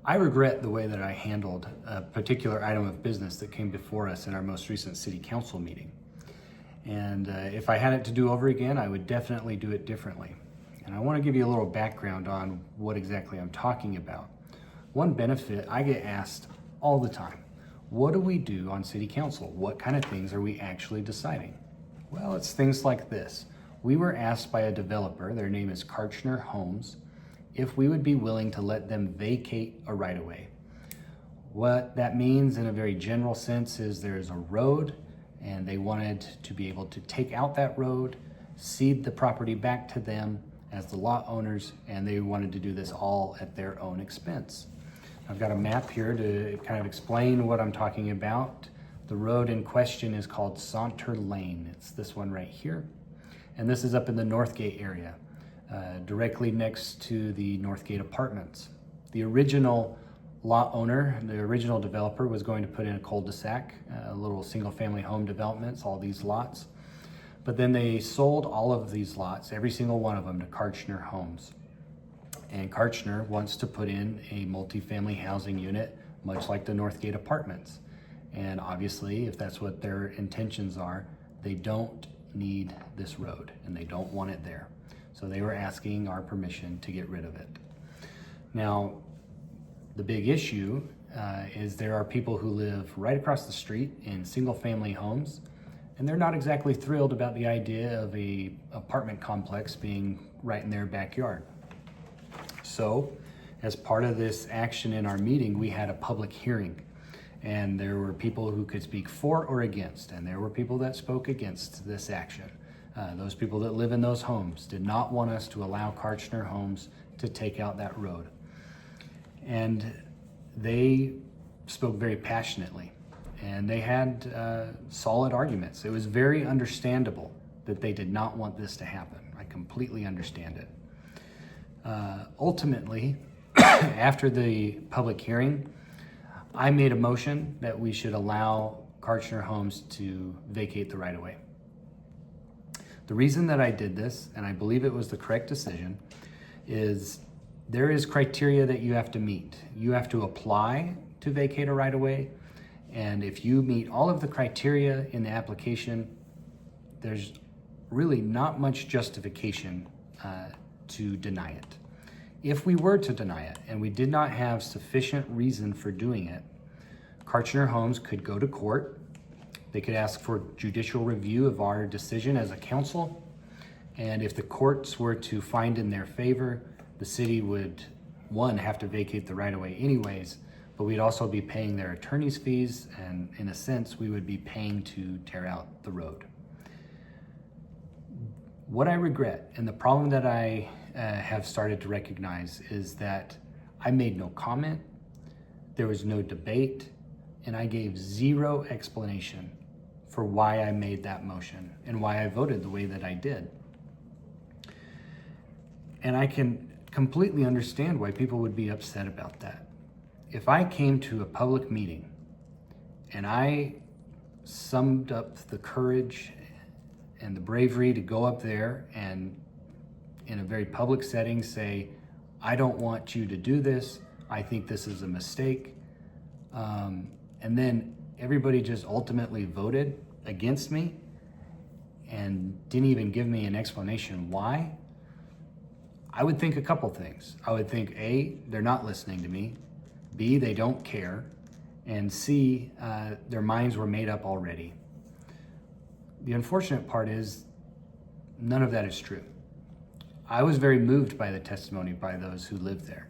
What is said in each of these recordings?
I regret the way that I handled a particular item of business that came before us in our most recent city council meeting. And if I had it to do over again, I would definitely do it differently. And I want to give you a little background on what exactly I'm talking about. One benefit, I get asked all the time, what do we do on city council? What kind of things are we actually deciding? Well, it's things like this. We were asked by a developer, their name is Karchner Homes, if we would be willing to let them vacate a right-of-way. What that means in a very general sense is there's a road and they wanted to be able to take out that road, cede the property back to them as the lot owners, and they wanted to do this all at their own expense. I've got a map here to kind of explain what I'm talking about. The road in question is called Saunter Lane. It's this one right here. And this is up in the Northgate area, directly next to the Northgate Apartments. The original lot owner, the original developer, was going to put in a cul-de-sac, a little single-family home developments, all these lots. But then they sold all of these lots, every single one of them, to Karchner Homes. And Karchner wants to put in a multifamily housing unit, much like the Northgate Apartments. And obviously, if that's what their intentions are, they don't need this road and they don't want it there. So they were asking our permission to get rid of it. Now, the big issue is there are people who live right across the street in single family homes, and they're not exactly thrilled about the idea of a apartment complex being right in their backyard. So, as part of this action in our meeting, we had a public hearing, and there were people who could speak for or against, and there were people that spoke against this action. Those people that live in those homes did not want us to allow Karchner Homes to take out that road. And they spoke very passionately, and they had solid arguments. It was very understandable that they did not want this to happen. I completely understand it. Ultimately, after the public hearing, I made a motion that we should allow Karchner Homes to vacate the right-of-way. The reason that I did this, and I believe it was the correct decision, is there is criteria that you have to meet. You have to apply to vacate a right-of-way, and if you meet all of the criteria in the application, there's really not much justification to deny it. If we were to deny it and we did not have sufficient reason for doing it, Karchner Homes could go to court. They could ask for judicial review of our decision as a council. And if the courts were to find in their favor, the city would, one, have to vacate the right-of-way anyways, but we'd also be paying their attorney's fees, and in a sense, we would be paying to tear out the road. What I regret, and the problem that I have started to recognize, is that I made no comment, there was no debate, and I gave zero explanation for why I made that motion and why I voted the way that I did. And I can completely understand why people would be upset about that. If I came to a public meeting and I summed up the courage and the bravery to go up there and in a very public setting say, I don't want you to do this, I think this is a mistake, and then everybody just ultimately voted against me and didn't even give me an explanation why, I would think a couple things. I would think, A, they're not listening to me, B, they don't care, and C, their minds were made up already. The unfortunate part is none of that is true. I was very moved by the testimony by those who lived there.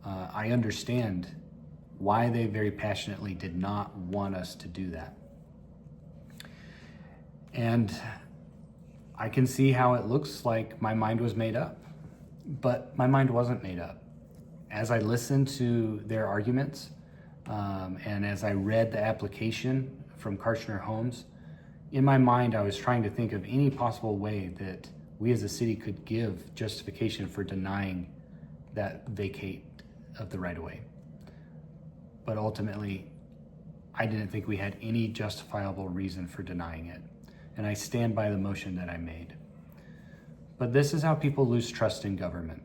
I understand why they very passionately did not want us to do that. And I can see how it looks like my mind was made up, but my mind wasn't made up. As I listened to their arguments, and as I read the application from Karchner Homes, in my mind, I was trying to think of any possible way that we as a city could give justification for denying that vacate of the right-of-way. But ultimately, I didn't think we had any justifiable reason for denying it. And I stand by the motion that I made. But this is how people lose trust in government.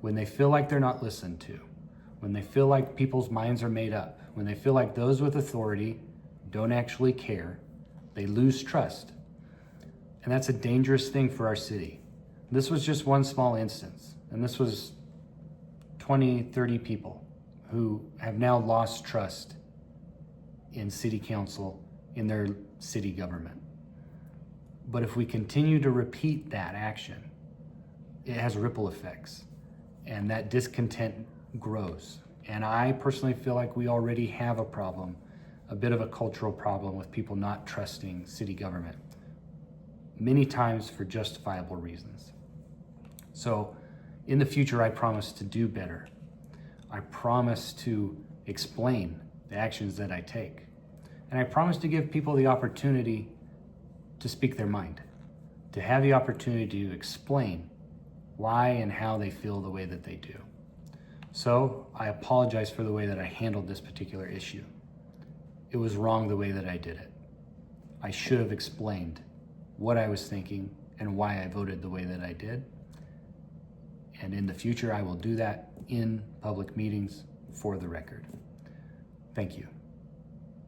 When they feel like they're not listened to, when they feel like people's minds are made up, when they feel like those with authority don't actually care, they lose trust. And that's a dangerous thing for our city. This was just one small instance, and this was 20, 30 people who have now lost trust in city council, in their city government. But if we continue to repeat that action, it has ripple effects, and that discontent grows. And I personally feel like we already have a problem, a bit of a cultural problem with people not trusting city government, many times for justifiable reasons. So in the future, I promise to do better. I promise to explain the actions that I take. And I promise to give people the opportunity to speak their mind, to have the opportunity to explain why and how they feel the way that they do. So I apologize for the way that I handled this particular issue. It was wrong the way that I did it. I should have explained what I was thinking and why I voted the way that I did. And in the future, I will do that in public meetings for the record. Thank you.